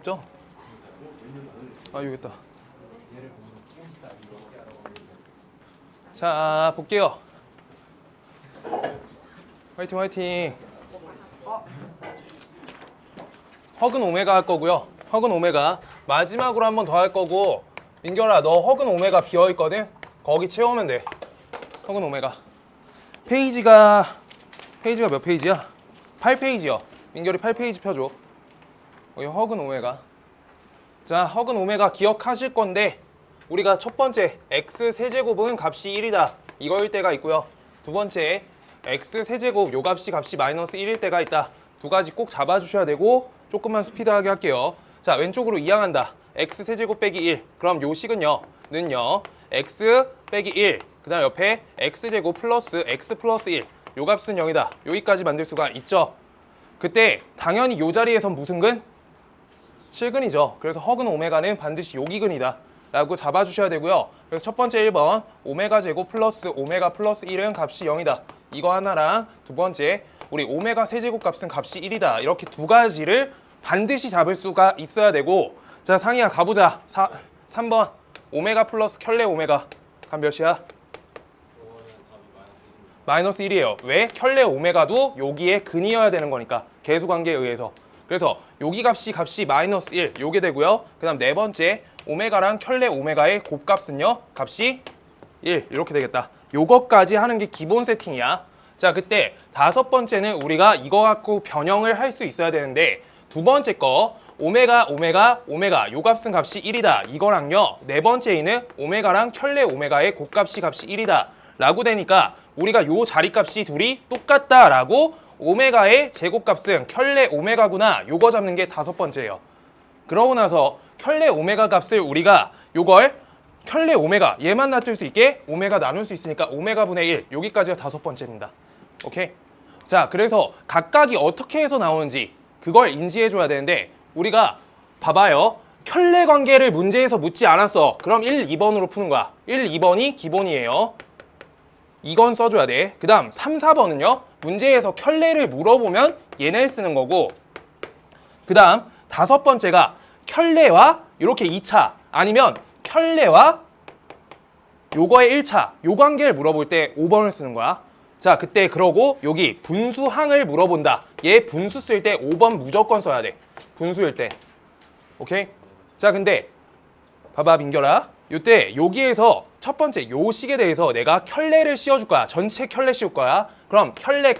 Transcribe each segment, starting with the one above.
죠? 아 여기 있다. 자 볼게요. 화이팅 화이팅. 허근 오메가 할 거고요. 허근 오메가 마지막으로 한 번 더 할 거고. 민결아 너 허근 오메가 비어 있거든. 거기 채우면 돼. 허근 오메가. 페이지가 몇 페이지야? 8페이지요. 민결이 8페이지 펴줘. 여기 허근 오메가. 자, 허근 오메가 기억하실 건데 우리가 첫 번째 x 세제곱은 값이 1이다. 이거일 때가 있고요. 두 번째 x 세제곱 요 값이 마이너스 1일 때가 있다. 두 가지 꼭 잡아주셔야 되고 조금만 스피드하게 할게요. 자, 왼쪽으로 이항한다. x 세제곱 빼기 1. 그럼 요 식은요. x 빼기 1. 그 다음 옆에 x제곱 플러스 x 플러스 1. 요 값은 0이다. 여기까지 만들 수가 있죠. 그때 당연히 요 자리에선 무슨 근? 7근이죠. 그래서 허근 오메가는 반드시 여기근이다 라고 잡아주셔야 되고요. 그래서 첫 번째 1번 오메가 제곱 플러스 오메가 플러스 1은 값이 0이다. 이거 하나랑 두 번째 우리 오메가 세제곱 값은 값이 1이다. 이렇게 두 가지를 반드시 잡을 수가 있어야 되고, 자 상희야 가보자. 3번 오메가 플러스 켤레 오메가 값 몇이야? 마이너스 1이에요. 왜? 켤레 오메가도 여기에 근이어야 되는 거니까 계수관계에 의해서. 그래서 여기 값이 마이너스 1 요게 되고요. 그 다음 네 번째 오메가랑 켤레 오메가의 곱값은요 값이 1 이렇게 되겠다. 요것까지 하는 게 기본 세팅이야. 자 그때 다섯 번째는 우리가 이거 갖고 변형을 할 수 있어야 되는데, 두 번째 거 오메가 요 값은 값이 1이다 이거랑요, 네 번째 있는 오메가랑 켤레 오메가의 곱값이 1이다 라고 되니까 우리가 요 자리값이 둘이 똑같다라고 오메가의 제곱값은 켤레 오메가구나 요거 잡는 게 다섯 번째예요. 그러고 나서 켤레 오메가 값을 우리가 요걸 켤레 오메가 얘만 놔둘 수 있게 오메가 나눌 수 있으니까 오메가 분의 1 여기까지가 다섯 번째입니다. 오케이? 자 그래서 각각이 어떻게 해서 나오는지 그걸 인지해 줘야 되는데, 우리가 봐봐요. 켤레 관계를 문제에서 묻지 않았어. 그럼 1, 2번으로 푸는 거야. 1, 2번이 기본이에요. 이건 써줘야 돼. 그 다음 3, 4번은요. 문제에서 켤레를 물어보면 얘네 쓰는 거고, 그 다음 다섯 번째가 켤레와 이렇게 2차 아니면 켤레와 요거의 1차 요 관계를 물어볼 때 5번을 쓰는 거야. 자 그때 그러고 여기 분수항을 물어본다. 얘 분수 쓸 때 5번 무조건 써야 돼. 분수일 때. 오케이? 자 근데 봐봐 민결아. 요때 여기에서 첫 번째 요 식에 대해서 내가 켤레를 씌워줄 거야. 전체 켤레 씌울 거야. 그럼 켤레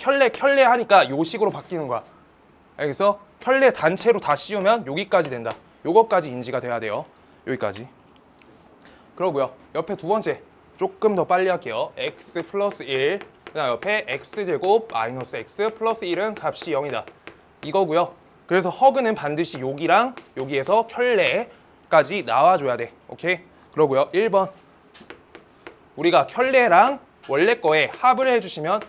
하니까 요 식으로 바뀌는 거야. 알겠어? 켤레 단체로 다 씌우면 여기까지 된다. 요거까지 인지가 돼야 돼요. 여기까지. 그러고요. 옆에 두 번째 조금 더 빨리 할게요. x 플러스 1. 그 다음 옆에 x제곱 마이너스 x 플러스 1은 값이 0이다. 이거고요. 그래서 허그는 반드시 여기랑 여기에서 켤레까지 나와줘야 돼. 오케이? 그러고요. 1번 우리가 켤레랑 원래 거에 합을 해주시면,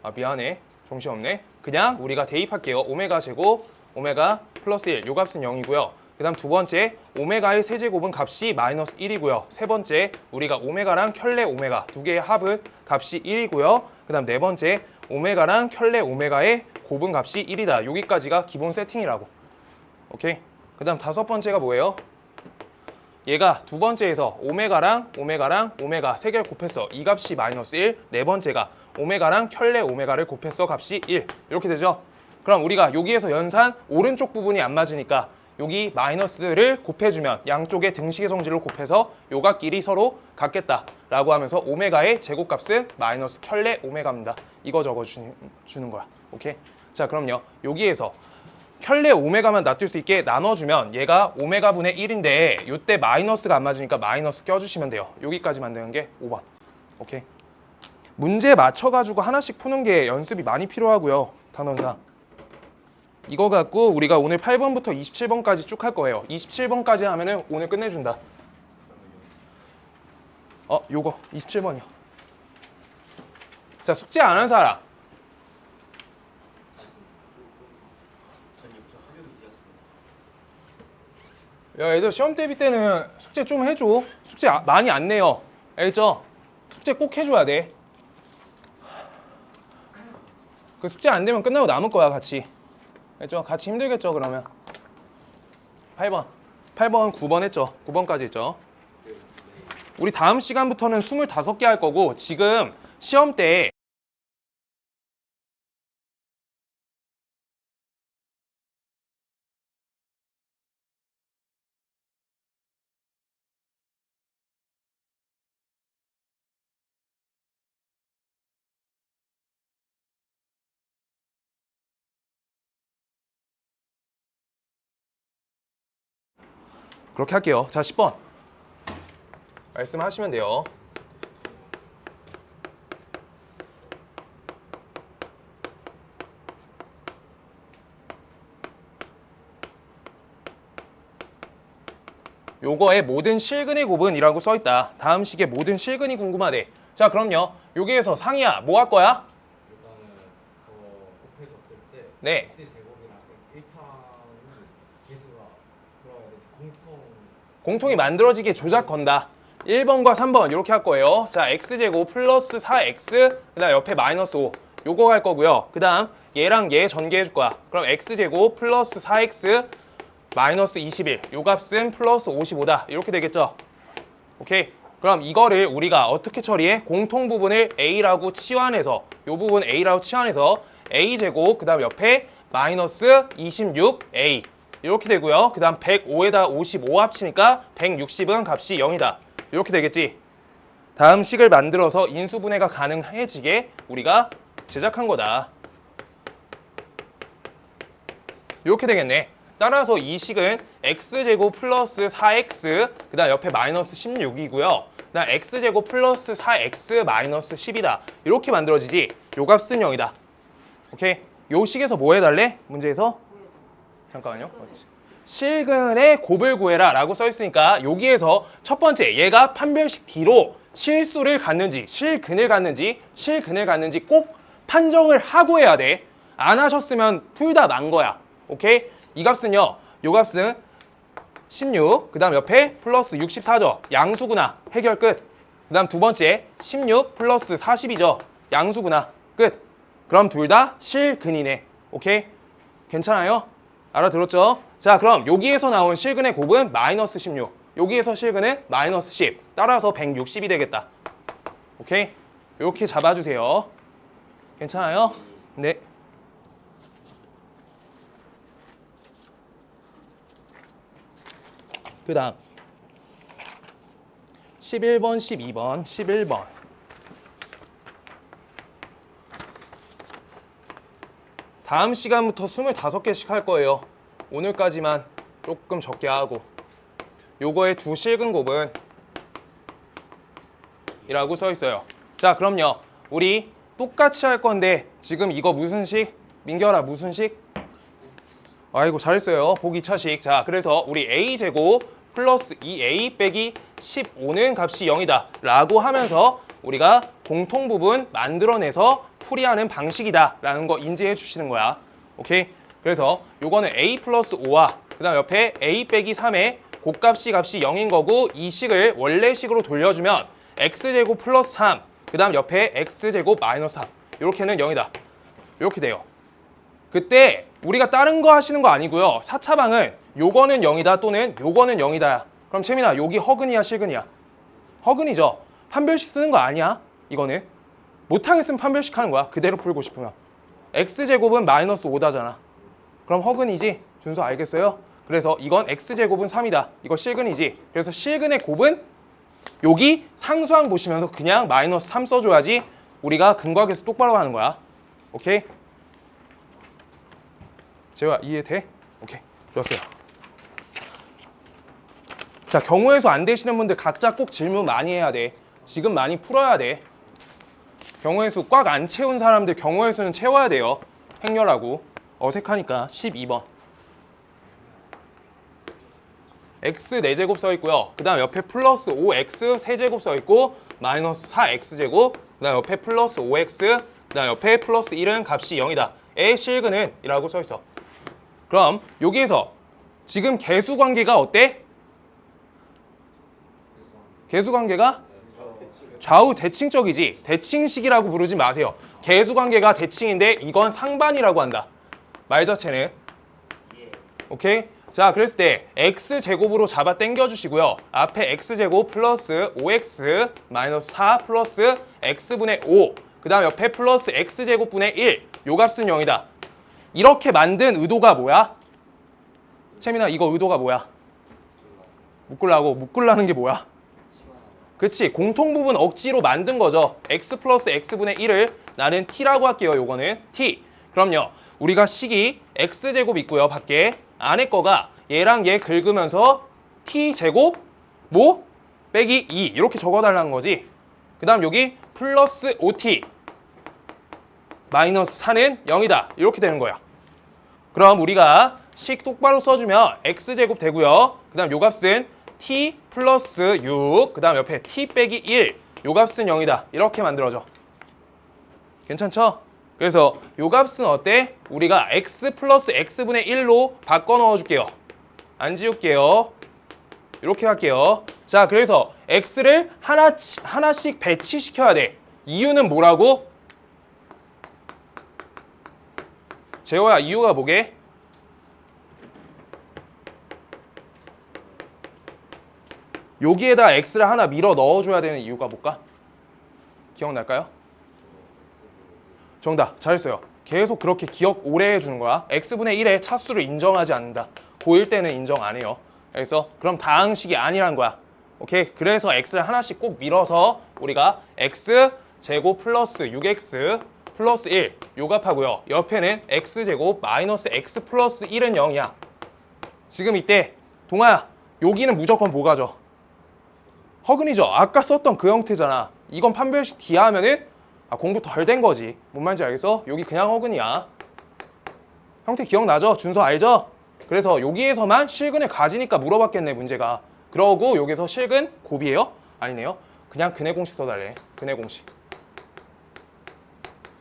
아 미안해 정신없네. 그냥 우리가 대입할게요. 오메가 제곱 오메가 플러스 1 요 값은 0이고요. 그 다음 두 번째 오메가의 세제곱은 값이 마이너스 1이고요. 세 번째 우리가 오메가랑 켤레 오메가 두 개의 합은 값이 1이고요. 그 다음 네 번째 오메가랑 켤레 오메가의 곱은 값이 1이다. 여기까지가 기본 세팅이라고. 오케이? 그 다음 다섯 번째가 뭐예요? 얘가 두 번째에서 오메가랑 오메가 세 개를 곱했어. 이 값이 마이너스 1. 네 번째가 오메가랑 켤레 오메가를 곱했어. 값이 1. 이렇게 되죠? 그럼 우리가 여기에서 연산 오른쪽 부분이 안 맞으니까 여기 마이너스를 곱해주면 양쪽의 등식의 성질로 곱해서 요각끼리 서로 같겠다라고 하면서 오메가의 제곱값은 마이너스 켤레 오메가입니다. 이거 적어주는 거야. 오케이? 자 그럼요. 여기에서 켤레 오메가만 놔둘 수 있게 나눠주면 얘가 오메가 분의 1인데 요때 마이너스가 안 맞으니까 마이너스 껴주시면 돼요. 여기까지 만드는 게 5번. 오케이? 문제 맞춰가지고 하나씩 푸는 게 연습이 많이 필요하고요. 단원상. 이거 갖고 우리가 오늘 8번부터 27번까지 쭉 할 거예요. 27번까지 하면은 오늘 끝내준다. 요거 27번이요. 자, 숙제 안 한 사람. 야, 애들 시험 대비 때는 숙제 좀 해줘. 숙제 많이 안 내요. 알겠죠? 숙제 꼭 해줘야 돼. 그 숙제 안 되면 끝나고 남을 거야, 같이. 알겠죠? 같이 힘들겠죠, 그러면. 8번. 8번, 9번 했죠. 9번까지 했죠. 우리 다음 시간부터는 25개 할 거고 지금 시험 때 그렇게 할게요. 자, 10번. 말씀하시면 돼요. 요거의 모든 실근의 곱은이라고 써있다. 다음 식의 모든 실근이 궁금하대. 자, 그럼요. 여기에서 상희야, 뭐 할 거야? 일단은 저 곱해졌을 때 네. x제곱이랑 1차는 개수가 뭐라고 해야 되지? 공통이 만들어지게 조작 건다. 1번과 3번 이렇게 할 거예요. 자, x제곱 플러스 4x 그 다음 옆에 마이너스 5 요거 할 거고요. 그 다음 얘랑 얘 전개해 줄 거야. 그럼 x제곱 플러스 4x 마이너스 21 요 값은 플러스 55다. 이렇게 되겠죠? 오케이. 그럼 이거를 우리가 어떻게 처리해? 공통 부분을 a라고 치환해서 요 부분 a라고 치환해서 a제곱 그 다음 옆에 마이너스 26a 이렇게 되고요. 그 다음 105에다 55 합치니까 160은 값이 0이다. 이렇게 되겠지. 다음 식을 만들어서 인수분해가 가능해지게 우리가 제작한 거다. 이렇게 되겠네. 따라서 이 식은 x제곱 플러스 4x 그 다음 옆에 마이너스 16이고요. 그 다음 x제곱 플러스 4x 마이너스 10이다. 이렇게 만들어지지. 요 값은 0이다. 오케이? 요 식에서 뭐 해달래? 문제에서? 잠깐만요. 실근의 곱을 구해라 라고 써있으니까 여기에서 첫 번째 얘가 판별식 D로 실수를 갖는지 실근을 갖는지 꼭 판정을 하고 해야 돼. 안 하셨으면 풀다 만 거야. 오케이? 이 값은요. 요 값은 16, 그 다음 옆에 플러스 64죠. 양수구나. 해결 끝. 그 다음 두 번째 16 플러스 40이죠. 양수구나. 끝. 그럼 둘 다 실근이네. 오케이? 괜찮아요? 알아들었죠? 자, 그럼 여기에서 나온 실근의 곱은 마이너스 16. 여기에서 실근은 마이너스 10. 따라서 160이 되겠다. 오케이? 이렇게 잡아주세요. 괜찮아요? 네. 그 다음 11번, 12번, 11번 다음 시간부터 25개씩 할 거예요. 오늘까지만 조금 적게 하고 요거의 두 실근 곱은 이라고 써 있어요. 자, 그럼요. 우리 똑같이 할 건데 지금 이거 무슨 식? 민결아 무슨 식? 아이고 잘했어요. 보기 2차식. 자, 그래서 우리 a제곱 플러스 2a 빼기 15는 값이 0이다 라고 하면서 우리가 공통 부분 만들어내서 풀이하는 방식이다 라는 거 인지해 주시는 거야. 오케이? 그래서 요거는 a 플러스 5와 그 다음 옆에 a 빼기 3의 곱값이 0인 거고 이 식을 원래식으로 돌려주면 x제곱 플러스 3 그 다음 옆에 x제곱 마이너스 3 이렇게는 0이다. 이렇게 돼요. 그때 우리가 다른 거 하시는 거 아니고요. 4차 방은 요거는 0이다 또는 요거는 0이다. 그럼 채민아 여기 허근이야 실근이야? 허근이죠. 판별식 쓰는 거 아니야. 이거는 못하겠으면 판별식 하는 거야. 그대로 풀고 싶으면. x제곱은 마이너스 5다잖아. 그럼 허근이지? 준수 알겠어요? 그래서 이건 x제곱은 3이다. 이거 실근이지. 그래서 실근의 곱은 여기 상수항 보시면서 그냥 마이너스 3 써줘야지 우리가 근과계수 똑바로 하는 거야. 오케이? 재호야 이해돼? 오케이. 좋았어요. 자, 경우의 수 안 되시는 분들 각자 꼭 질문 많이 해야 돼. 지금 많이 풀어야 돼. 경우의 수 꽉 안 채운 사람들 경우의 수는 채워야 돼요. 행렬하고. 어색하니까 12번. x 4제곱 써 있고요. 그 다음 옆에 플러스 5x 세제곱 써 있고 마이너스 4x제곱 그 다음 옆에 플러스 5x 그 다음 옆에 플러스 1은 값이 0이다. 의 실근은 이라고 써 있어. 그럼 여기에서 지금 개수관계가 어때? 개수관계가 좌우 대칭적이지. 대칭식이라고 부르지 마세요. 개수관계가 대칭인데 이건 상반이라고 한다. 말 자체는. 오케이? 자, 그랬을 때 x제곱으로 잡아 당겨주시고요. 앞에 x제곱 플러스 5x 마이너스 4 플러스 x분의 5, 그 다음 옆에 플러스 x제곱분의 1, 요 값은 0이다. 이렇게 만든 의도가 뭐야? 채민아, 이거 의도가 뭐야? 묶으려는 게 뭐야? 그치, 공통부분 억지로 만든 거죠. x 플러스 x분의 1을 나는 t라고 할게요. 요거는 t. 그럼요, 우리가 식이 x제곱 있고요. 밖에 안에 거가 얘랑 얘 긁으면서 t제곱 뭐? 빼기 2 이렇게 적어달라는 거지. 그 다음 여기 플러스 5t 마이너스 4는 0이다. 이렇게 되는 거야. 그럼 우리가 식 똑바로 써주면 x제곱 되고요. 그 다음 요 값은 t 플러스 6, 그 다음 옆에 t 빼기 1, 요 값은 0이다. 이렇게 만들어져. 괜찮죠? 그래서 요 값은 어때? 우리가 x 플러스 x분의 1로 바꿔 넣어줄게요. 안 지울게요. 이렇게 할게요. 자, 그래서 x를 하나씩 배치시켜야 돼. 이유는 뭐라고? 재호야, 이유가 뭐게? 여기에다 x를 하나 밀어 넣어줘야 되는 이유가 뭘까? 기억날까요? 정답, 잘했어요. 계속 그렇게 기억 오래 해주는 거야. x분의 1의 차수를 인정하지 않는다. 고1 때는 인정 안 해요. 그래서 그럼 다항식이 아니란 거야. 오케이? 그래서 x를 하나씩 꼭 밀어서 우리가 x 제곱 플러스 6x 플러스 1 요값하고요. 옆에는 x제곱 마이너스 x 플러스 1은 0이야. 지금 이때 동아야, 여기는 무조건 뭐가죠? 허근이죠. 아까 썼던 그 형태잖아. 이건 판별식 D 하면은 공부 덜 된 거지. 뭔 말인지 알겠어? 여기 그냥 허근이야. 형태 기억나죠? 준서 알죠? 그래서 여기에서만 실근을 가지니까 물어봤겠네, 문제가. 그러고 여기서 실근 곱이에요? 아니네요. 그냥 근해 공식 써달래. 근해 공식.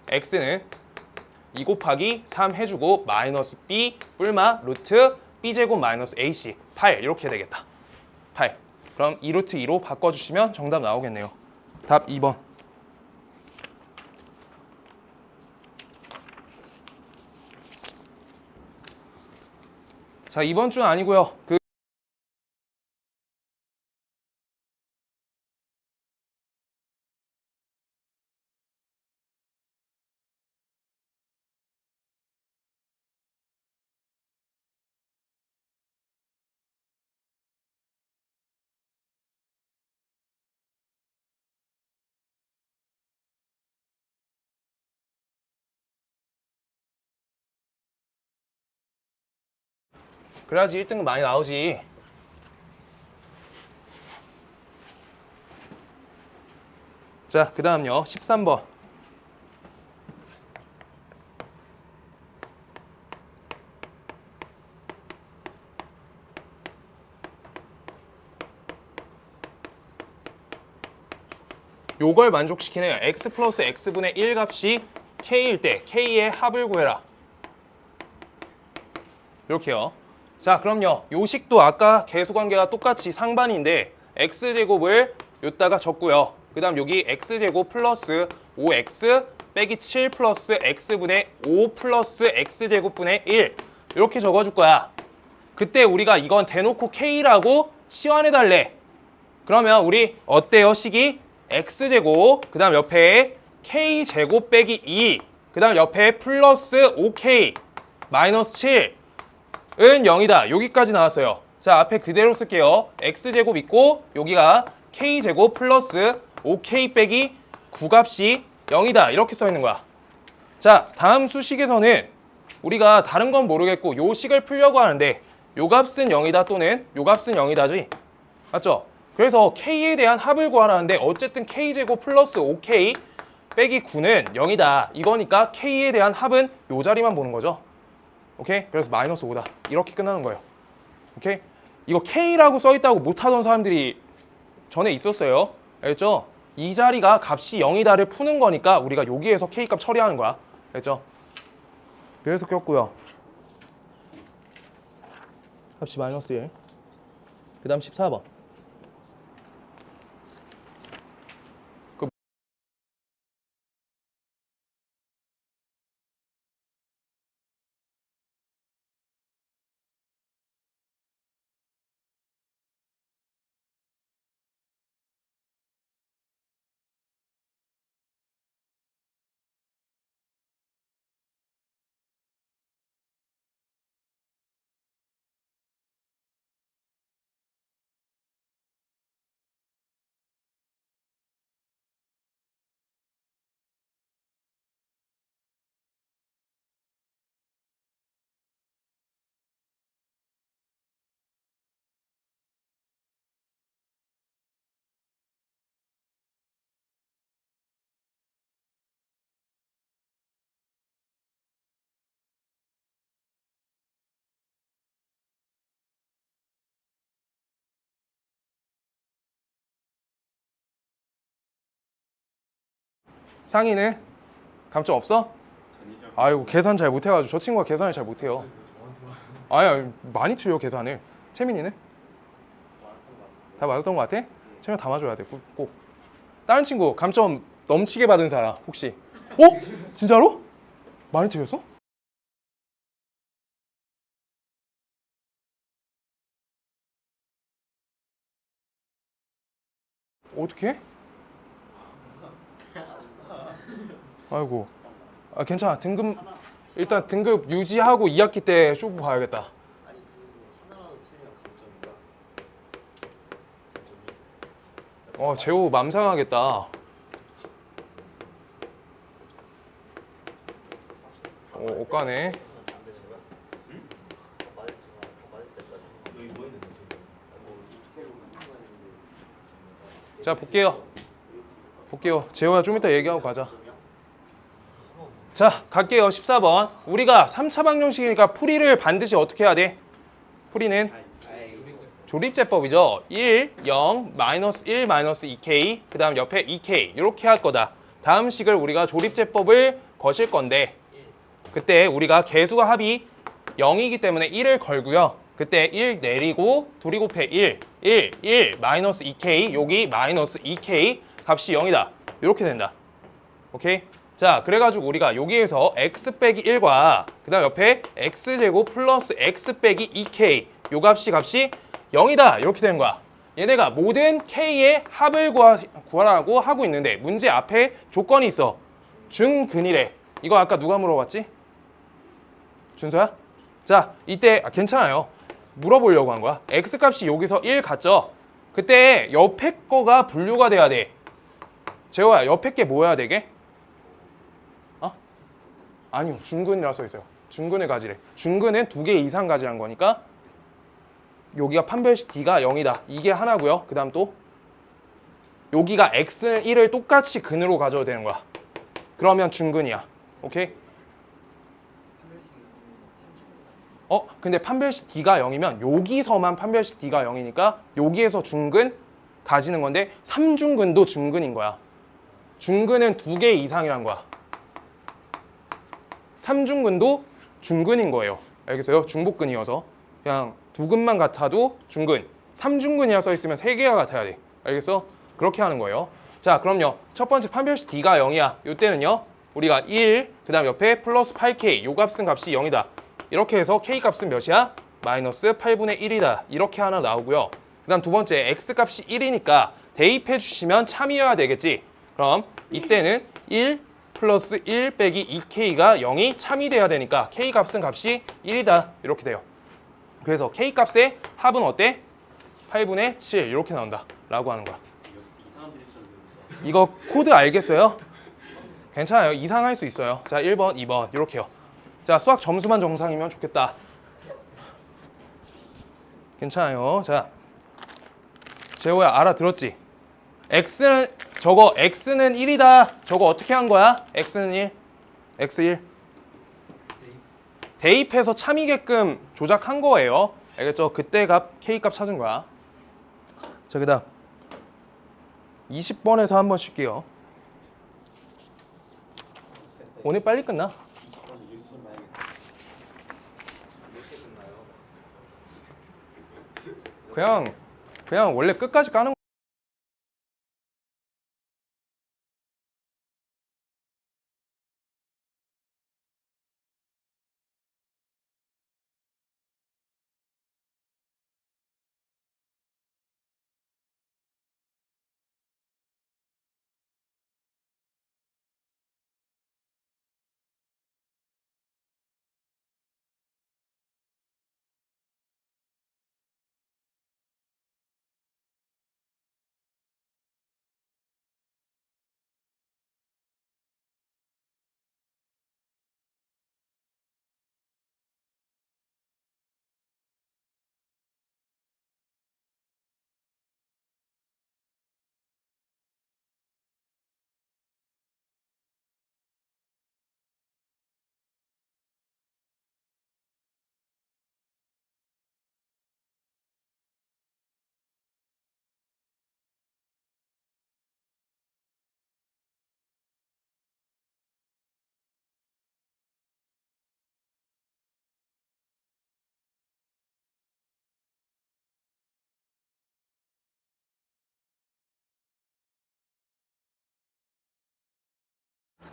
x는 2 곱하기 3 해주고 마이너스 b 뿔마 루트 b제곱 마이너스 ac 8 이렇게 되겠다. 8. 그럼 2 루트 2로 바꿔주시면 정답 나오겠네요. 답 2번. 자, 이번 주는 아니고요. 그래야지 1등급 많이 나오지. 자, 그 다음요. 13번. 요걸 만족시키네요. x 플러스 x분의 1 값이 k일 때 k의 합을 구해라. 이렇게요. 자, 그럼요. 요 식도 아까 계수관계가 똑같이 상반인데 x제곱을 요따가 적고요. 그 다음 여기 x제곱 플러스 5x 빼기 7 플러스 x분의 5 플러스 x제곱분의 1 이렇게 적어줄 거야. 그때 우리가 이건 대놓고 k라고 치환해달래. 그러면 우리 어때요? 식이 x제곱 그 다음 옆에 k제곱 빼기 2 그 다음 옆에 플러스 5k 마이너스 7 은 0이다. 여기까지 나왔어요. 자, 앞에 그대로 쓸게요. x제곱 있고 여기가 k제곱 플러스 5k 빼기 9값이 0이다. 이렇게 써 있는 거야. 자, 다음 수식에서는 우리가 다른 건 모르겠고 요 식을 풀려고 하는데 요 값은 0이다 또는 요 값은 0이다지. 맞죠? 그래서 k에 대한 합을 구하라는데 어쨌든 k제곱 플러스 5k 빼기 9는 0이다. 이거니까 k에 대한 합은 요 자리만 보는 거죠. 오케이? 그래서 마이너스 5다. 이렇게 끝나는 거예요. 오케이? 이거 K라고 써있다고 못하던 사람들이 전에 있었어요. 알겠죠? 이 자리가 값이 0이다를 푸는 거니까 우리가 여기에서 K 값 처리하는 거야. 알겠죠? 그래서 꼈고요. 값이 마이너스 1. 그 다음 14번. 상위는 감점 없어? 아이고 계산 잘 못해가지고 저 친구가 계산을 잘 못해요. 아야 많이 틀려 계산을. 채민이는? 다 맞았던 것 같아? 채민 다 맞아야 돼 꼭. 다른 친구 감점 넘치게 받은 사람 혹시? 어? 진짜로? 많이 틀렸어? 어떻게? 아이고. 아 괜찮아. 등급 일단 등급 유지하고 2학기 때 쇼부 봐야겠다. 아니 그 하나라도 틀리면 감점인가? 재호 맘상하겠다. 옷가네. 안 되는 거야? 응? 다 맞을 때까지. 너희 뭐 했는데 지금? 뭐 계속 하는 거 했는데. 자 볼게요. 재호야 좀 이따 얘기하고 가자. 자 갈게요. 14번. 우리가 3차 방정식이니까 풀이를 반드시 어떻게 해야 돼? 풀이는 조립제법이죠. 1, 0, 마이너스 1, 마이너스 2k, 그 다음 옆에 2k 이렇게 할 거다. 다음 식을 우리가 조립제법을 거실 건데 그때 우리가 개수가 합이 0이기 때문에 1을 걸고요. 그때 1 내리고 둘이 곱해 1, 마이너스 2k, 여기 마이너스 2k 값이 0이다. 이렇게 된다. 오케이? 자, 그래가지고 우리가 여기에서 x 빼기 1과 그 다음 옆에 x제곱 플러스 x 빼기 2k 요 값이 0이다. 이렇게 되는 거야. 얘네가 모든 k의 합을 구하라고 하고 있는데 문제 앞에 조건이 있어. 중근이래. 이거 아까 누가 물어봤지? 준서야? 자, 이때 괜찮아요. 물어보려고 한 거야. x값이 여기서 1 같죠? 그때 옆에 거가 분류가 돼야 돼. 재호야, 옆에 게 뭐 해야 되게? 아니요, 중근이라 써 있어요. 중근을 가지래. 중근은 2개 이상 가지란 거니까 여기가 판별식 d가 0이다. 이게 하나고요. 그 다음 또 여기가 x 1을 똑같이 근으로 가져도 되는 거야. 그러면 중근이야. 오케이? 근데 판별식 d가 0이면 여기서만 판별식 d가 0이니까 여기에서 중근 가지는 건데 3중근도 중근인 거야. 중근은 2개 이상이란 거야. 3중근도 중근인 거예요. 알겠어요? 중복근이어서 그냥 2근만 같아도 중근, 3중근이라 써 있으면 3개가 같아야 돼. 알겠어? 그렇게 하는 거예요. 자, 그럼요. 첫 번째 판별식 d가 0이야. 이때는요. 우리가 1, 그 다음 옆에 플러스 8k, 요 값은 값이 0이다. 이렇게 해서 k 값은 몇이야? 마이너스 8분의 1이다. 이렇게 하나 나오고요. 그 다음 두 번째 x 값이 1이니까 대입해 주시면 참이어야 되겠지. 그럼 이때는 1 플러스 1 빼기 2k가 0이 참이 돼야 되니까 k 값은 값이 1이다. 이렇게 돼요. 그래서 k 값의 합은 어때? 8분의 7 이렇게 나온다. 라고 하는 거야. 이거 코드 알겠어요? 괜찮아요. 이상할 수 있어요. 자, 1번, 2번 이렇게요. 자, 수학 점수만 정상이면 좋겠다. 괜찮아요. 자, 재호야 알아들었지? x는 x는 1이다. 저거 어떻게 한 거야? x는 1, x1 대입해서 참이게끔 조작한 거예요. 알겠죠? 그때 값 k 값 찾은 거야. 자, 그다음 20번에서 한번 쉴게요. 오늘 빨리 끝나. 그냥 원래 끝까지 까는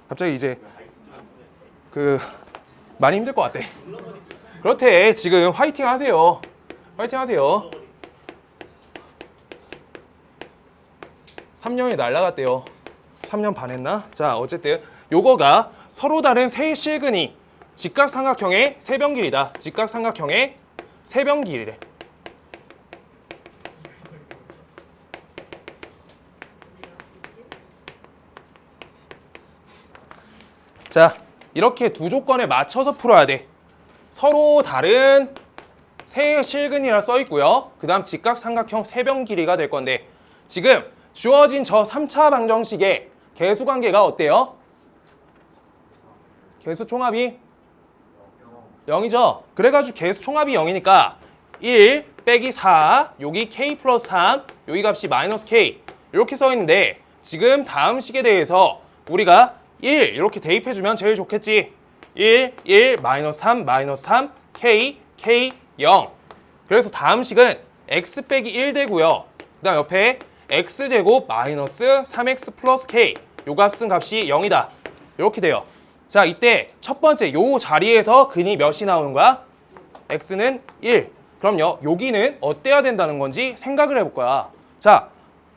갑자기 이제 그 많이 힘들 것 같대. 그렇대. 지금 화이팅 하세요. 화이팅 하세요. 3년이 날라갔대요. 3년 반 했나? 자, 어쨌든 요거가 서로 다른 세 실근이 직각삼각형의 세변길이다. 직각삼각형의 세변길이래. 자, 이렇게 두 조건에 맞춰서 풀어야 돼. 서로 다른 세 실근이라 써 있고요. 그 다음 직각삼각형 세변 길이가 될 건데 지금 주어진 저 3차 방정식의 계수관계가 어때요? 계수총합이 0이죠. 그래가지고 계수총합이 0이니까 1 빼기 4 여기 k 플러스 3 여기 값이 마이너스 k 이렇게 써 있는데 지금 다음 식에 대해서 우리가 1 이렇게 대입해주면 제일 좋겠지. 1, 마이너스 3, k, 0. 그래서 다음 식은 x 빼기 1 되고요. 그 다음 옆에 x제곱 마이너스 3x 플러스 k 요 값은 값이 0이다. 이렇게 돼요. 자, 이때 첫 번째 요 자리에서 근이 몇이 나오는 거야? x는 1. 그럼요. 여기는 어때야 된다는 건지 생각을 해볼 거야. 자,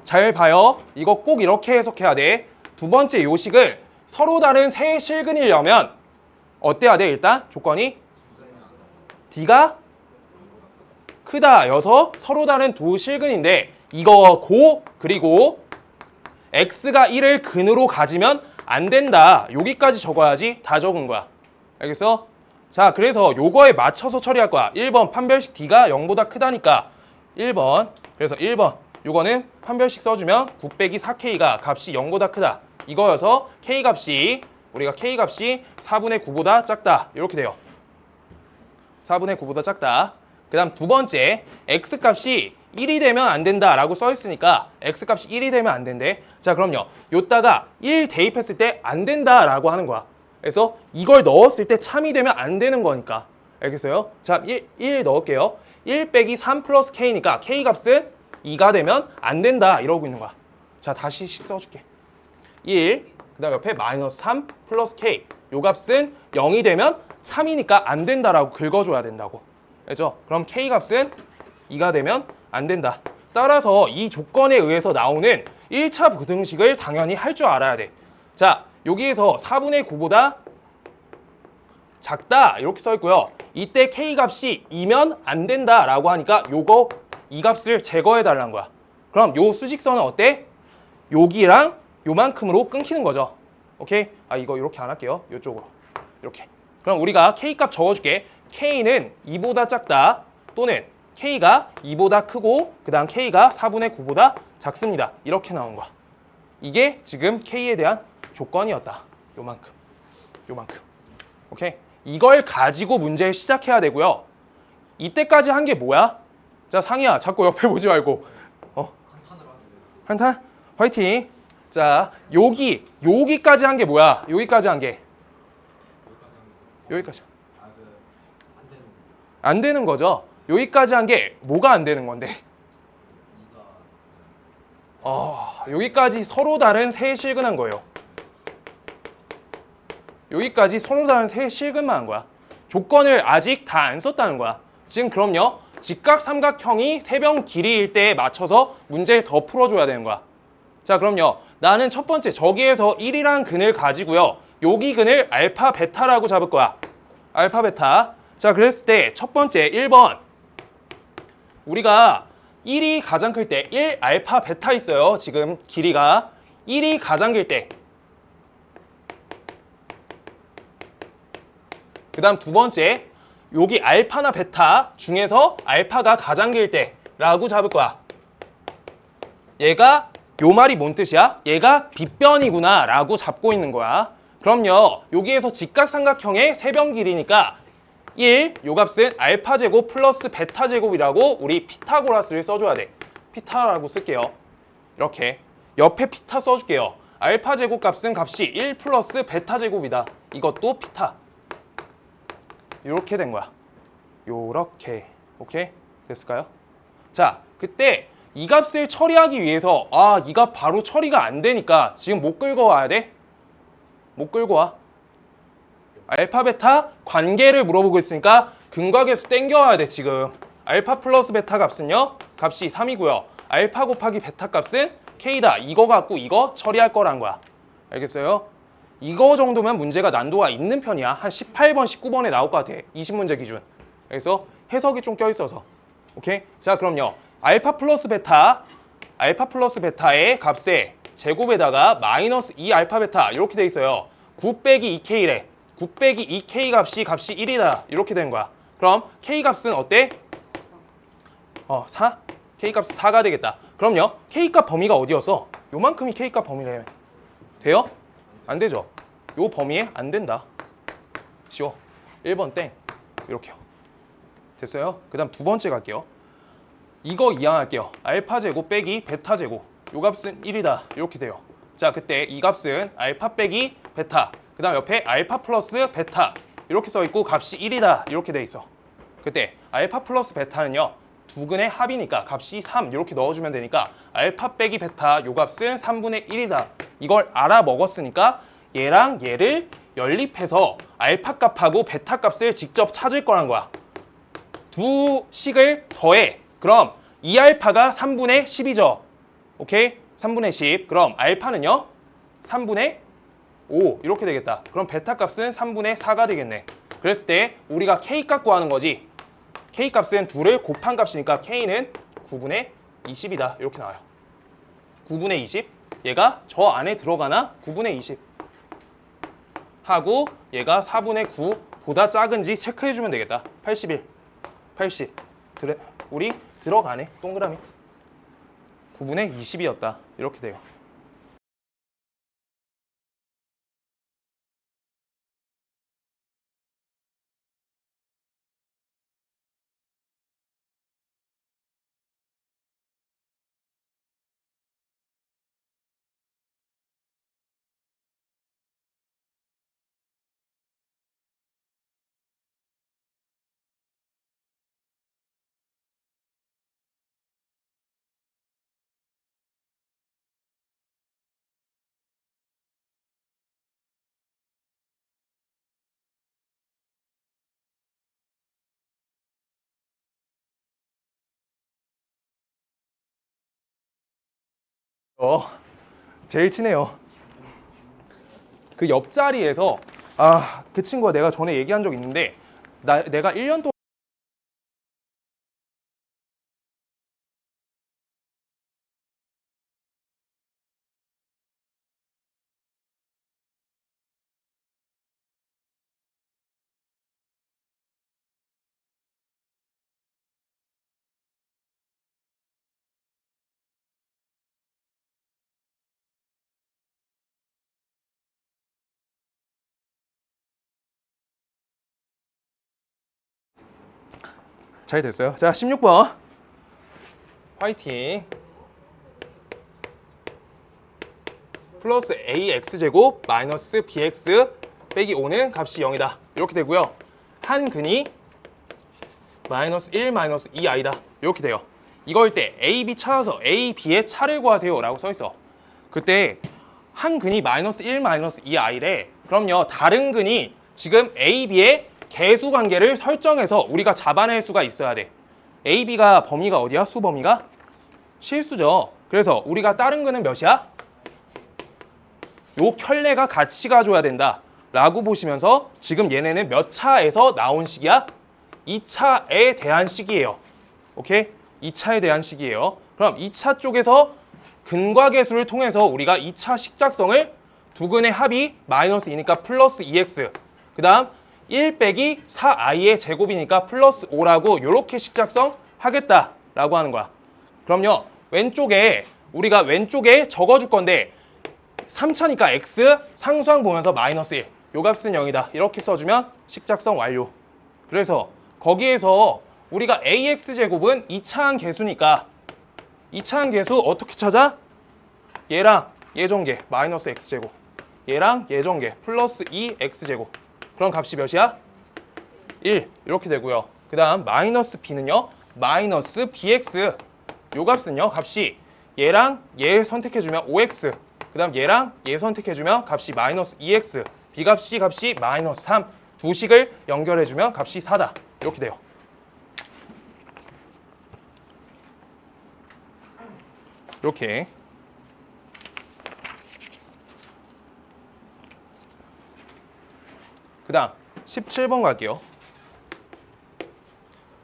잘 봐요. 이거 꼭 이렇게 해석해야 돼. 두 번째 요식을 서로 다른 세 실근이려면 어때야 돼? 일단 조건이 D가 크다 여서 서로 다른 두 실근인데 이거 고 그리고 X가 1을 근으로 가지면 안 된다. 여기까지 적어야지 다 적은 거야. 알겠어? 자, 그래서 요거에 맞춰서 처리할 거야. 1번 판별식 D가 0보다 크다니까 1번. 그래서 1번 요거는 판별식 써주면 9 빼기 4K가 값이 0보다 크다. 이거여서 K 값이 우리가 K 값이 4분의 9보다 작다. 이렇게 돼요. 4분의 9보다 작다. 그 다음 두 번째 X 값이 1이 되면 안 된다 라고 써 있으니까 X 값이 1이 되면 안 된대. 자, 그럼요. 요따가 1 대입했을 때 안 된다 라고 하는 거야. 그래서 이걸 넣었을 때 참이 되면 안 되는 거니까. 알겠어요? 자, 1 넣을게요. 1 빼기 3 플러스 K니까 K 값은 2가 되면 안 된다 이러고 있는 거야. 자, 다시 식 써줄게. 1, 그 다음 옆에 마이너스 3 플러스 K 요 값은 0이 되면 3이니까 안 된다라고 긁어줘야 된다고. 알죠? 그럼 K 값은 2가 되면 안 된다. 따라서 이 조건에 의해서 나오는 1차 부등식을 당연히 할 줄 알아야 돼. 자, 여기에서 4분의 9보다 작다 이렇게 써 있고요. 이때 K 값이 2면 안 된다라고 하니까 요거 이 값을 제거해 달라는 거야. 그럼 요 수직선은 어때? 여기랑 요만큼으로 끊기는 거죠. 오케이? 아, 이거 이렇게 안 할게요. 요쪽으로. 이렇게. 그럼 우리가 K 값 적어줄게. K는 2보다 작다. 또는 K가 2보다 크고 그 다음 K가 4분의 9보다 작습니다. 이렇게 나온 거야. 이게 지금 K에 대한 조건이었다. 요만큼. 요만큼. 오케이? 이걸 가지고 문제를 시작해야 되고요. 이때까지 한 게 뭐야? 자, 상희야. 자꾸 옆에 보지 말고. 한탄으로 하면 돼요. 한탄? 화이팅. 자, 여기까지 한 게 뭐야? 여기까지 한 게. 여기까지. 안 되는 안 되는 거죠. 여기까지 한 게 뭐가 안 되는 건데? 여기까지 서로 다른 세 실근한 거예요. 여기까지 서로 다른 세 실근만 한 거야. 조건을 아직 다 안 썼다는 거야. 지금 그럼요. 직각삼각형이 세변 길이일 때에 맞춰서 문제를 더 풀어줘야 되는 거야. 자, 그럼요. 나는 첫 번째 저기에서 1이라는 근을 가지고요. 여기 근을 알파 베타라고 잡을 거야. 알파 베타. 자, 그랬을 때 첫 번째 1번 우리가 1이 가장 클 때 1 알파 베타 있어요. 지금 길이가 1이 가장 길 때. 그 다음 두 번째 여기 알파나 베타 중에서 알파가 가장 길 때라고 잡을 거야. 얘가 요 말이 뭔 뜻이야? 얘가 빗변이구나 라고 잡고 있는 거야. 그럼요. 여기에서 직각삼각형의 세변 길이니까 1, 요 값은 알파 제곱 플러스 베타 제곱이라고 우리 피타고라스를 써줘야 돼. 피타라고 쓸게요. 이렇게. 옆에 피타 써줄게요. 알파 제곱 값은 값이 1 플러스 베타 제곱이다. 이것도 피타. 이렇게 된 거야. 요렇게. 오케이? 됐을까요? 자, 그때 이 값을 처리하기 위해서 이 값 바로 처리가 안 되니까 지금 못 긁어와야 돼? 못 끌고 와. 알파 베타 관계를 물어보고 있으니까 근과계수 땡겨와야 돼. 지금 알파 플러스 베타 값은요 값이 3이고요 알파 곱하기 베타 값은 K다. 이거 갖고 이거 처리할 거란 거야. 알겠어요? 이거 정도면 문제가 난도가 있는 편이야. 한 18번 19번에 나올 것 같아. 20문제 기준. 그래서 해석이 좀 껴있어서. 오케이? 자 그럼요 알파 플러스 베타의 값에 제곱에다가 마이너스 2 알파 베타 이렇게 돼 있어요. 9 빼기 2K래. 9 빼기 2K 값이 1이다. 이렇게 된 거야. 그럼 K 값은 어때? 4? K 값 4가 되겠다. 그럼요. K 값 범위가 어디였어? 요만큼이 K 값 범위래. 돼요? 안 되죠? 요 범위에 안 된다. 지워. 1번 땡. 이렇게요. 됐어요? 그 다음 두 번째 갈게요. 이거 이항할게요. 알파 제곱 빼기 베타 제곱. 요 값은 1이다. 이렇게 돼요. 자, 그때 이 값은 알파 빼기 베타. 그 다음 옆에 알파 플러스 베타. 이렇게 써 있고 값이 1이다. 이렇게 돼 있어. 그때 알파 플러스 베타는요. 두 근의 합이니까 값이 3 이렇게 넣어주면 되니까 알파 빼기 베타 요 값은 3분의 1이다. 이걸 알아먹었으니까 얘랑 얘를 연립해서 알파 값하고 베타 값을 직접 찾을 거란 거야. 두 식을 더해. 그럼 2알파가 3분의 10이죠. 오케이? 3분의 10. 그럼 알파는요? 3분의 5 이렇게 되겠다. 그럼 베타 값은 3분의 4가 되겠네. 그랬을 때 우리가 K 값 구하는 거지. K 값은 2를 곱한 값이니까 K는 9분의 20이다. 이렇게 나와요. 9분의 20. 얘가 저 안에 들어가나? 9분의 20. 하고 얘가 4분의 9보다 작은지 체크해주면 되겠다. 81, 80. 우리 들어가네. 동그라미. 9분의 20이었다. 이렇게 돼요. 제일 친해요. 그 옆자리에서 그 친구가 내가 전에 얘기한 적 있는데 내가 1년 동안 잘 됐어요. 자, 16번. 화이팅. 플러스 ax제곱 마이너스 bx 빼기 5는 값이 0이다. 이렇게 되고요. 한 근이 마이너스 1 마이너스 2i다. 이렇게 돼요. 이걸 때 a, b 찾아서 a, b의 차를 구하세요 라고 써 있어. 그때 한 근이 마이너스 1 마이너스 2i래. 그럼요. 다른 근이 지금 a, b의 개수 관계를 설정해서 우리가 잡아낼 수가 있어야 돼. A, B가 범위가 어디야? 수 범위가? 실수죠. 그래서 우리가 다른 거는 몇이야? 요 켤레가 같이 가줘야 된다 라고 보시면서 지금 얘네는 몇 차에서 나온 식이야? 2차에 대한 식이에요. 오케이? 2차에 대한 식이에요. 그럼 2차 쪽에서 근과계수를 통해서 우리가 2차 식작성을 두 근의 합이 마이너스 2니까 플러스 2x 그 다음 1 빼기 4i의 제곱이니까 플러스 5라고 이렇게 식작성 하겠다라고 하는 거야. 그럼요. 왼쪽에 우리가 왼쪽에 적어줄 건데 3차니까 x 상수항 보면서 마이너스 1. 요 값은 0이다. 이렇게 써주면 식작성 완료. 그래서 거기에서 우리가 ax제곱은 2차항 계수니까 2차항 계수 어떻게 찾아? 얘랑 얘 전개 마이너스 x제곱 얘랑 얘 전개 플러스 2x제곱 그럼 값이 몇이야? 1 이렇게 되고요. 그 다음 마이너스 b는요. 마이너스 bx 요 값은요. 값이 얘랑 얘 선택해주면 5x 그 그 다음 얘랑 얘 선택해주면 값이 마이너스 2x, 값이 마이너스 3, 두 식을 연결해주면 값이 4다. 이렇게 돼요. 이렇게. 그 다음 17번 갈게요.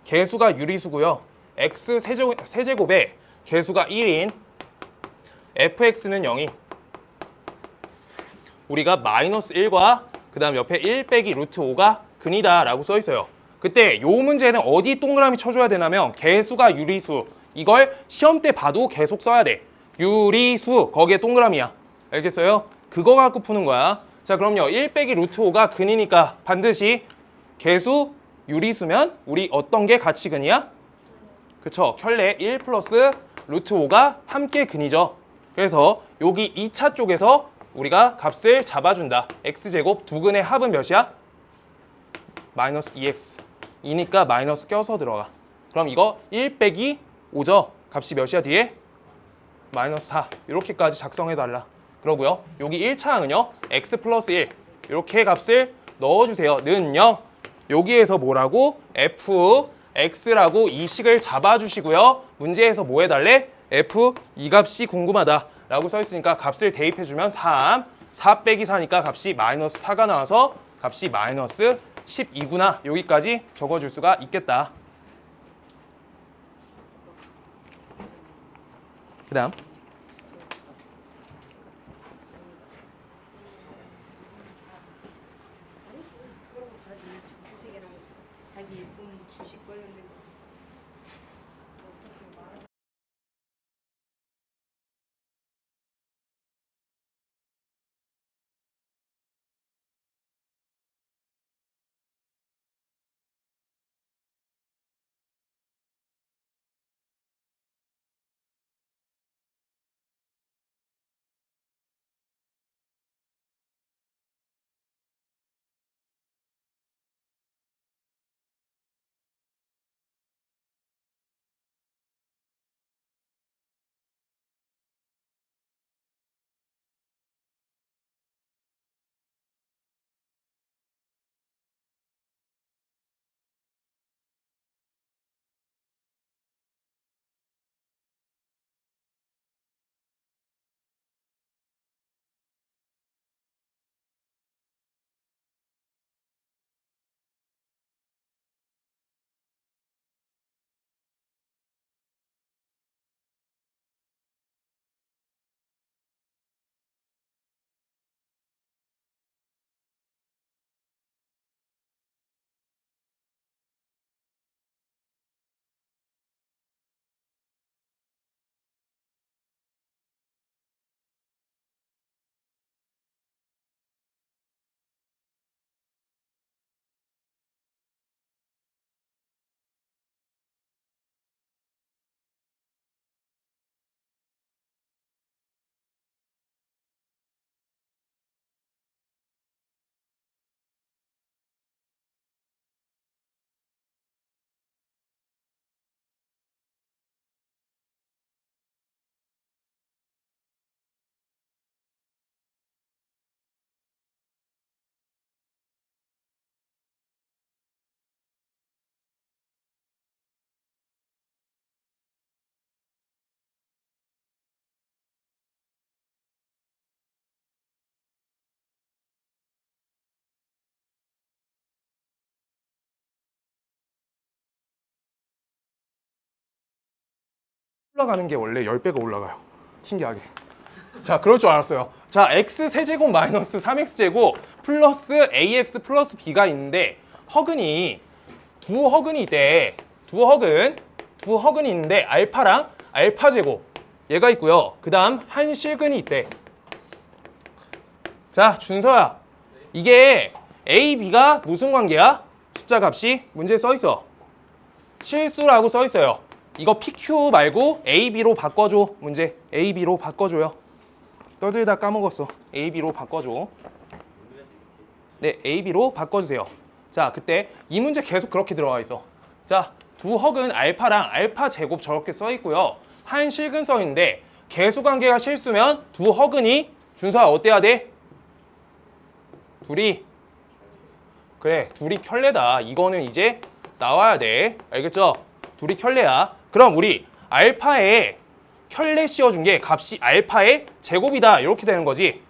개수가 유리수고요. x 세제곱에 개수가 1인 fx는 0이 우리가 마이너스 1과 그 다음 옆에 1 빼기 루트 5가 근이다 라고 써 있어요. 그때 요 문제는 어디 동그라미 쳐줘야 되냐면 개수가 유리수, 이걸 시험 때 봐도 계속 써야 돼. 유리수 거기에 동그라미야. 알겠어요? 그거 갖고 푸는 거야. 자, 그럼요. 1 빼기 루트 5가 근이니까 반드시 개수 유리수면 우리 어떤 게 같이 근이야? 그쵸? 켤레 1 플러스 루트 5가 함께 근이죠. 그래서 여기 2차 쪽에서 우리가 값을 잡아준다. x제곱 두 근의 합은 몇이야? 마이너스 2x. 이니까 마이너스 껴서 들어가. 그럼 이거 1 빼기 5죠? 값이 몇이야 뒤에? 마이너스 4. 이렇게까지 작성해달라. 그러고요. 여기 1차항은요. x 플러스 1. 이렇게 값을 넣어주세요. 는 0. 여기에서 뭐라고? f, x라고 이 식을 잡아주시고요. 문제에서 뭐 해달래? f, 이 값이 궁금하다. 라고 써있으니까 값을 대입해주면 3. 4 빼기 4니까 값이 마이너스 4가 나와서 값이 마이너스 12구나. 여기까지 적어줄 수가 있겠다. 그 다음 자기 돈 주식 관련된 거 어떻게 말해? 올라가는 게 원래 10배가 올라가요. 신기하게. 자, 그럴 줄 알았어요. 자, x 세제곱 마이너스 3x제곱 플러스 ax 플러스 b가 있는데 허근이 두 허근이 있대. 두 허근이 있는데 알파랑 알파 제곱 얘가 있고요. 그 다음 한 실근이 있대. 자, 준서야. 이게 a, b가 무슨 관계야? 숫자 값이 문제에 써 있어. 실수라고 써 있어요. 이거 PQ 말고 AB로 바꿔줘. 문제 AB로 바꿔줘요. 떠들다 까먹었어. AB로 바꿔줘. 네, AB로 바꿔주세요. 자, 그때 이 문제 계속 그렇게 들어가 있어. 자, 두 헉은 알파랑 알파 제곱 저렇게 써 있고요. 한 실근 써 있는데 개수 관계가 실수면 두 허근이 준서야 어때야 돼? 둘이 그래 둘이 켤레다. 이거는 이제 나와야 돼. 알겠죠? 둘이 켤레야. 그럼 우리 알파에 켤레 씌워준 게 값이 알파의 제곱이다. 이렇게 되는 거지.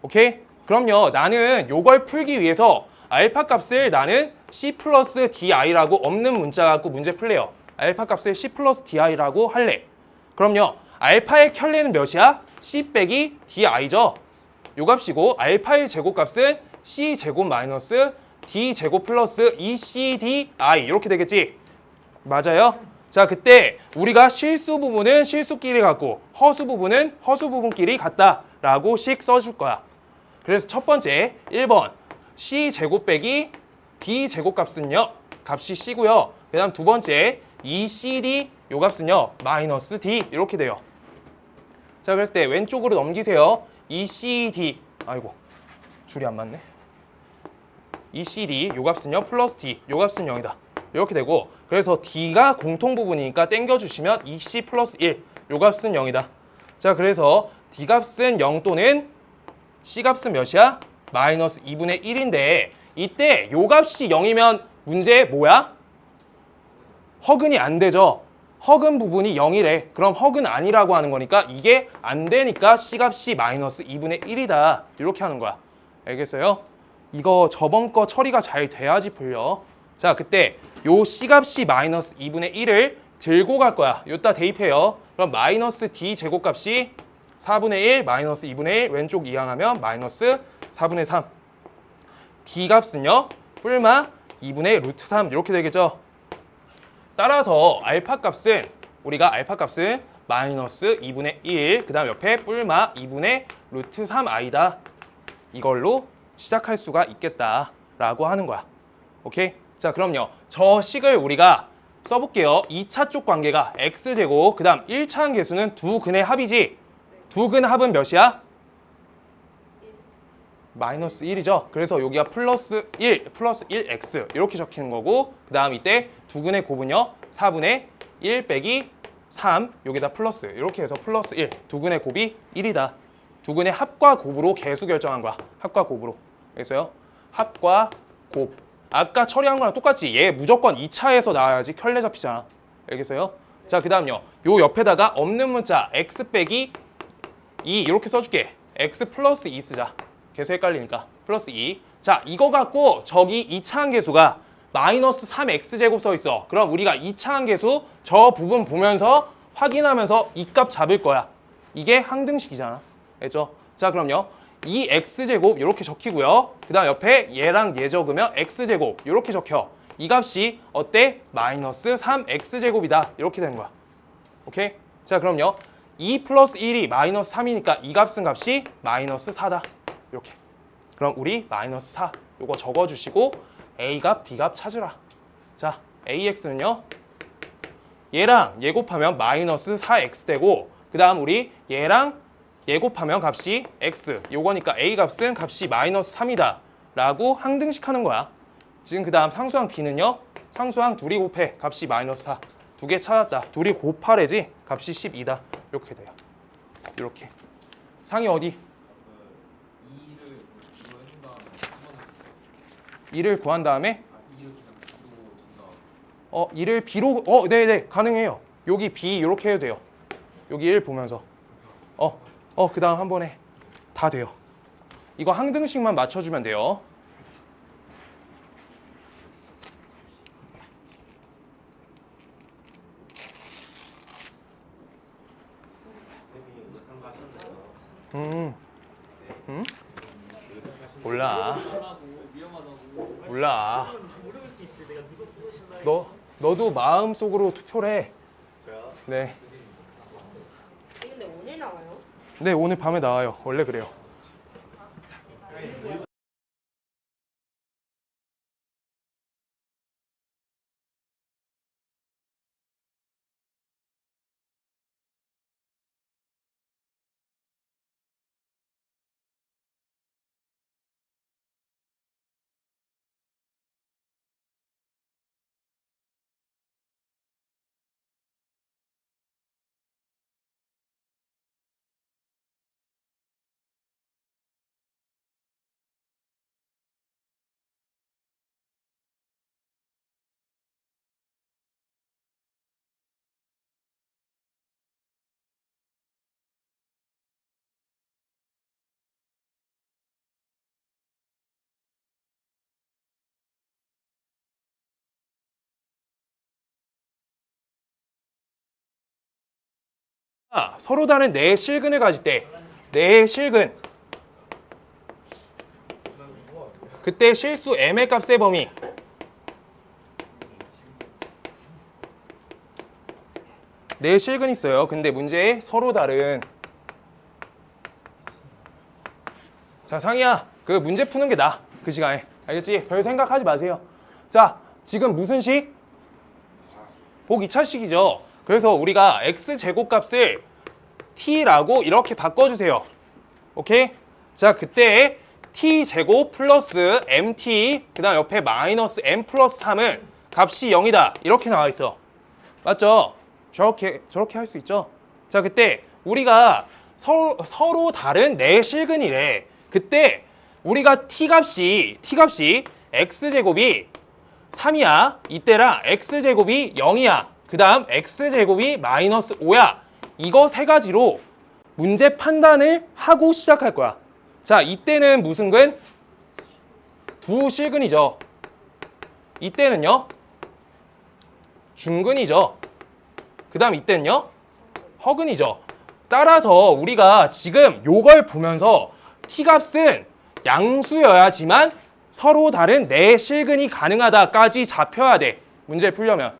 오케이? 그럼요. 나는 요걸 풀기 위해서 알파 값을 나는 C 플러스 DI라고 없는 문자 갖고 문제 풀래요. 알파 값을 C 플러스 DI라고 할래. 그럼요. 알파의 켤레는 몇이야? C 빼기 DI죠. 요 값이고 알파의 제곱값은 C 제곱 마이너스 D 제곱 플러스 ECDI 이렇게 되겠지? 맞아요? 자, 그때 우리가 실수 부분은 실수끼리 같고 허수 부분은 허수 부분끼리 같다라고 식 써줄 거야. 그래서 첫 번째 1번 C 제곱 빼기 D 제곱 값은요. 값이 C고요. 그 다음 두 번째 ECD 요 값은요. 마이너스 D 이렇게 돼요. 자, 그랬을 때 왼쪽으로 넘기세요. ECD 아이고 줄이 안 맞네. ECD 요 값은요. 플러스 D 요 값은 0이다. 이렇게 되고 그래서 D가 공통 부분이니까 땡겨주시면 EC 플러스 1 요 값은 0이다. 자, 그래서 D 값은 0 또는 C 값은 몇이야? 마이너스 2분의 1인데 이때 요 값이 0이면 문제 뭐야? 허근이 안 되죠. 허근 부분이 0이래. 그럼 허근 아니라고 하는 거니까 이게 안 되니까 C 값이 마이너스 2분의 1이다. 이렇게 하는 거야. 알겠어요? 이거 저번 거 처리가 잘 돼야지 풀려. 자, 그때 요 C 값이 마이너스 2분의 1을 들고 갈 거야. 요따 대입해요. 그럼 마이너스 D 제곱값이 4분의 1 마이너스 2분의 1 왼쪽 이항하면 마이너스 4분의 3 D 값은요 뿔마 2분의 루트 3 이렇게 되겠죠. 따라서 알파 값은 우리가 알파 값은 마이너스 2분의 1 그 다음 옆에 뿔마 2분의 루트 3i다. 이걸로 시작할 수가 있겠다라고 하는 거야. 오케이? 자, 그럼요. 저 식을 우리가 써볼게요. 2차 쪽 관계가 x제곱 그 다음 1차 함계수는 두 근의 합이지. 두 근 합은 몇이야? 마이너스 1이죠. 그래서 여기가 플러스 1, 플러스 1x 이렇게 적히는 거고 그 다음 이때 두 근의 곱은요 4분의 1 빼기 3 여기다 플러스 이렇게 해서 플러스 1 두 근의 곱이 1이다. 두 근의 합과 곱으로 개수 결정한 거야. 합과 곱으로. 알겠어요? 합과 곱. 아까 처리한 거랑 똑같지. 얘 무조건 2차에서 나와야지 켤레 잡히잖아. 알겠어요? 자, 그 다음요. 요 옆에다가 없는 문자 x 빼기 2 이렇게 써줄게. x 플러스 2 쓰자. 계수 헷갈리니까. 플러스 2. 자, 이거 갖고 저기 2차 함계수가 마이너스 3x제곱 써 있어. 그럼 우리가 2차 함계수 저 부분 보면서 확인하면서 이 값 잡을 거야. 이게 항등식이잖아. 알죠? 자, 그럼요. 이 x제곱 이렇게 적히고요. 그 다음 옆에 얘랑 얘 적으면 x제곱 이렇게 적혀. 이 값이 어때? 마이너스 3x제곱이다. 이렇게 되는 거야. 오케이? 자, 그럼요. 2 플러스 1이 마이너스 3이니까 이 값은 값이 마이너스 4다. 이렇게. 그럼 우리 마이너스 4 요거 적어주시고 A값, B값 찾으라. 자, AX는요. 얘랑 얘 곱하면 마이너스 4X 되고 그 다음 우리 얘랑 얘 곱하면 값이 X. 요거니까 A값은 값이 마이너스 3이다. 라고 항등식 하는 거야. 지금 그 다음 상수항 B는요. 상수항 둘이 곱해. 값이 마이너스 4. 두 개 찾았다. 둘이 곱하래지. 값이 12다. 이렇게 돼요. 이렇게. 상이 어디? 2를 구한 다음에 2를 B로 네네 가능해요. 여기 B 이렇게 해도 돼요. 여기 1 보면서 그 다음 한 번에 다 돼요. 이거 항등식만 맞춰주면 돼요. 몰라. 몰라. 모를 수 있지. 내가 누가 부르실라. 너도 마음속으로 투표를 해. 저요? 네. 근데 오늘 나와요? 네, 오늘 밤에 나와요. 원래 그래요. 서로 다른 네 실근을 가질 때 네 실근 그때 실수 m의 값의 범위 네 실근 있어요. 근데 문제에 서로 다른 자 상희야 그 문제 푸는 게 나아 그 시간에 알겠지? 별 생각하지 마세요. 자 지금 무슨 식? 복 2차식이죠. 그래서 우리가 x제곱 값을 t라고 이렇게 바꿔주세요. 오케이? 자 그때 t제곱 플러스 mt 그 다음 옆에 마이너스 m 플러스 3은 값이 0이다 이렇게 나와 있어. 맞죠? 저렇게 할 수 있죠. 자 그때 우리가 서로 다른 네 실근이래. 그때 우리가 t값이 x제곱이 3이야. 이때랑 x제곱이 0이야. 그 다음 x제곱이 마이너스 5야. 이거 세 가지로 문제 판단을 하고 시작할 거야. 자 이때는 무슨 근? 두 실근이죠. 이때는요? 중근이죠. 그 다음 이때는요? 허근이죠. 따라서 우리가 지금 요걸 보면서 t값은 양수여야지만 서로 다른 네 실근이 가능하다까지 잡혀야 돼. 문제 풀려면.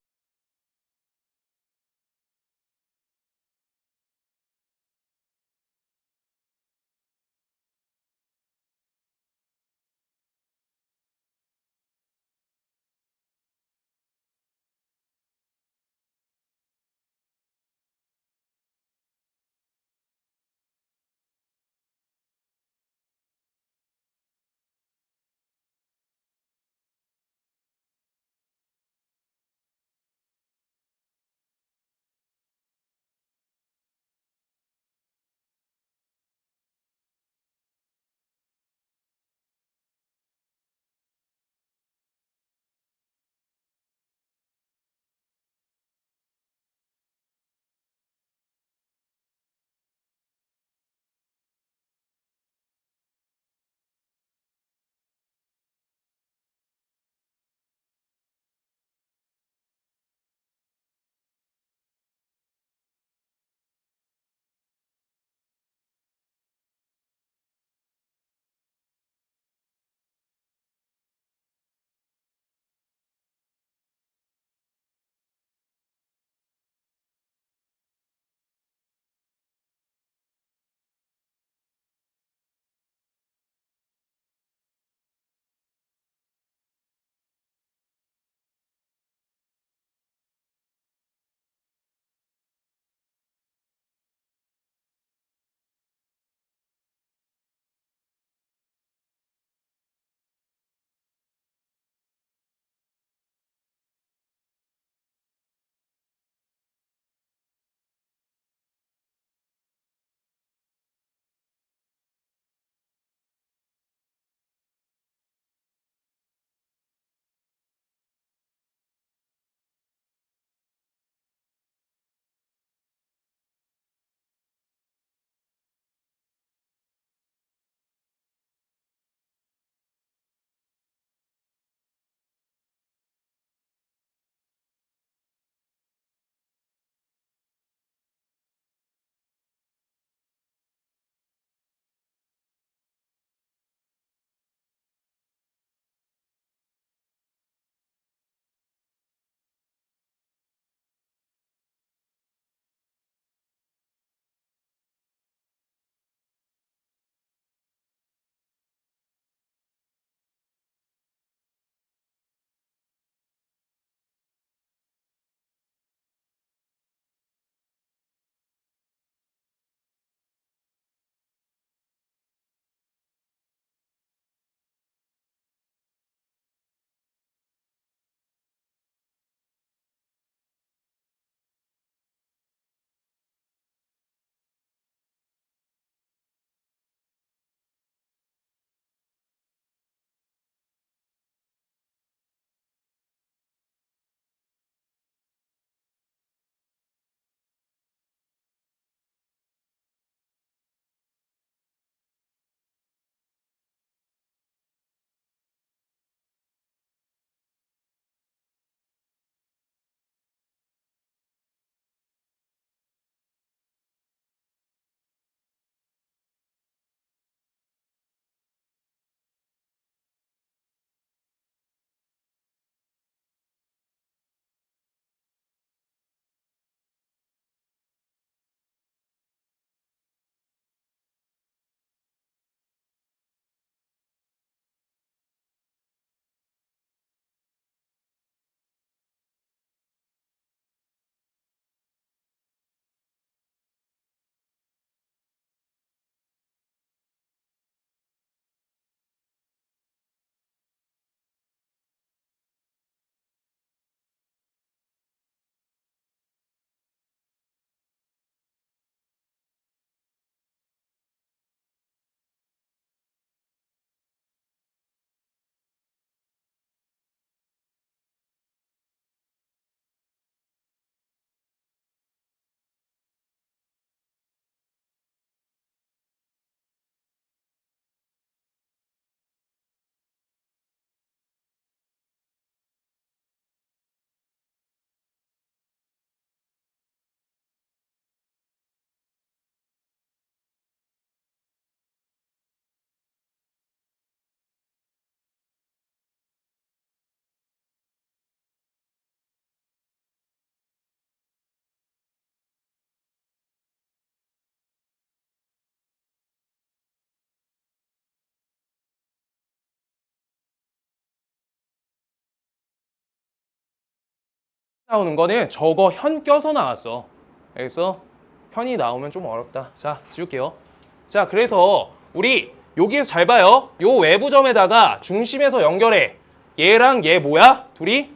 나오는 거는 저거 현 껴서 나왔어. 그래서 현이 나오면 좀 어렵다. 자, 지울게요. 자, 그래서 우리 여기에서 잘 봐요. 요 외부점에다가 중심에서 연결해. 얘랑 얘 뭐야? 둘이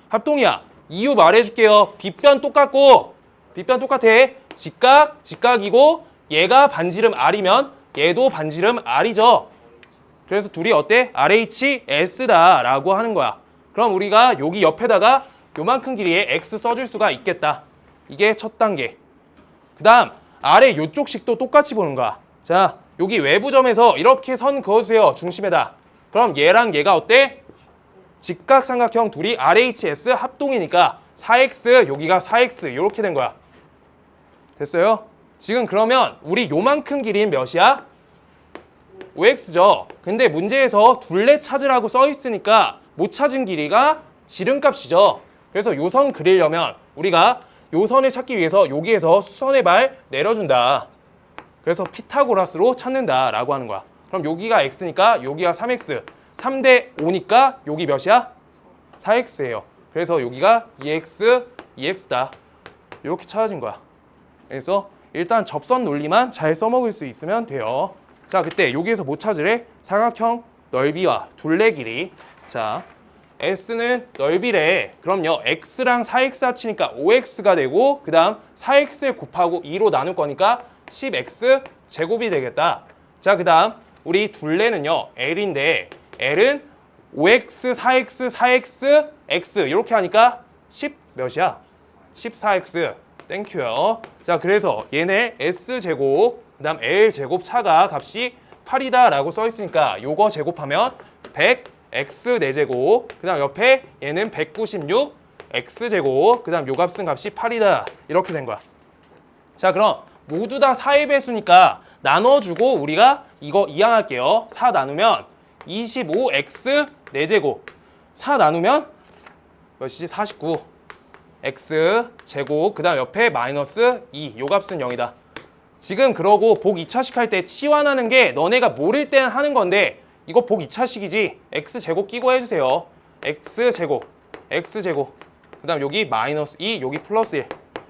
합동이야. 이유 말해줄게요. 빗변 똑같고, 빗변 똑같아. 직각, 직각이고, 얘가 반지름 R이면 얘도 반지름 R이죠. 그래서 둘이 어때? RHS다 라고 하는 거야. 그럼 우리가 여기 옆에다가 요만큼 길이의 X 써줄 수가 있겠다. 이게 첫 단계. 그 다음 아래 요쪽식도 똑같이 보는 거야. 자, 여기 외부점에서 이렇게 선 그어주세요. 중심에다. 그럼 얘랑 얘가 어때? 직각삼각형 둘이 RHS 합동이니까 4X, 여기가 4X 이렇게 된 거야. 됐어요? 지금 그러면 우리 요만큼 길이는 몇이야? 5X죠. 근데 문제에서 둘레 찾으라고 써 있으니까 못 찾은 길이가 지름값이죠. 그래서 요 선 그리려면 우리가 요 선을 찾기 위해서 여기에서 수선의 발 내려준다. 그래서 피타고라스로 찾는다 라고 하는 거야. 그럼 여기가 X니까 여기가 3X, 3대 5니까 여기 몇이야? 4X예요. 그래서 여기가 2X, 2X다. 이렇게 찾아진 거야. 그래서 일단 접선 논리만 잘 써먹을 수 있으면 돼요. 자, 그때 여기에서 뭐 찾으래? 사각형 넓이와 둘레 길이. 자, S는 넓이래. 그럼요, X랑 4X 합치니까 5X가 되고, 그 다음 4X를 곱하고 2로 나눌 거니까 10X 제곱이 되겠다. 자, 그 다음 우리 둘레는요, L인데 L은 5X, 4X, 4X, X 이렇게 하니까 10 몇이야? 14X. 땡큐요. 자, 그래서 얘네 S제곱, 그 다음 L제곱 차가 값이 8이다 라고 써 있으니까 요거 제곱하면 100X 4제곱, 그 다음 옆에 얘는 196 X제곱, 그 다음 요 값은 값이 8이다 이렇게 된 거야. 자, 그럼 모두 다 4의 배수니까 나눠주고 우리가 이거 이항할게요. 4 나누면 25X 4제곱, 4 나누면 몇이지? 49 X 제곱, 그 다음 옆에 마이너스 2, 요 값은 0이다. 지금 그러고 복 2차식 할 때 치환하는 게 너네가 모를 때는 하는 건데 이거 복 2차식이지. X 제곱 끼고 해주세요. X 제곱, X 제곱, 그 다음 여기 마이너스 2, 여기 플러스 1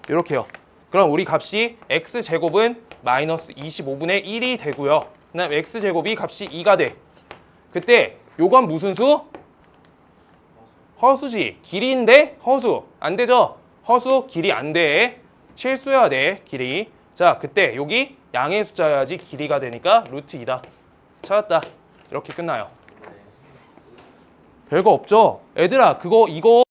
이렇게요. 그럼 우리 값이 X 제곱은 마이너스 25분의 1이 되고요. 그 다음 X 제곱이 값이 2가 돼. 그때 요건 무슨 수? 허수지. 길이인데 허수. 안 되죠? 허수, 길이 안 돼. 실수해야 돼, 길이. 자, 그때 여기 양의 숫자여야지 길이가 되니까 루트 2다. 찾았다. 이렇게 끝나요. 별거 없죠? 애들아, 이거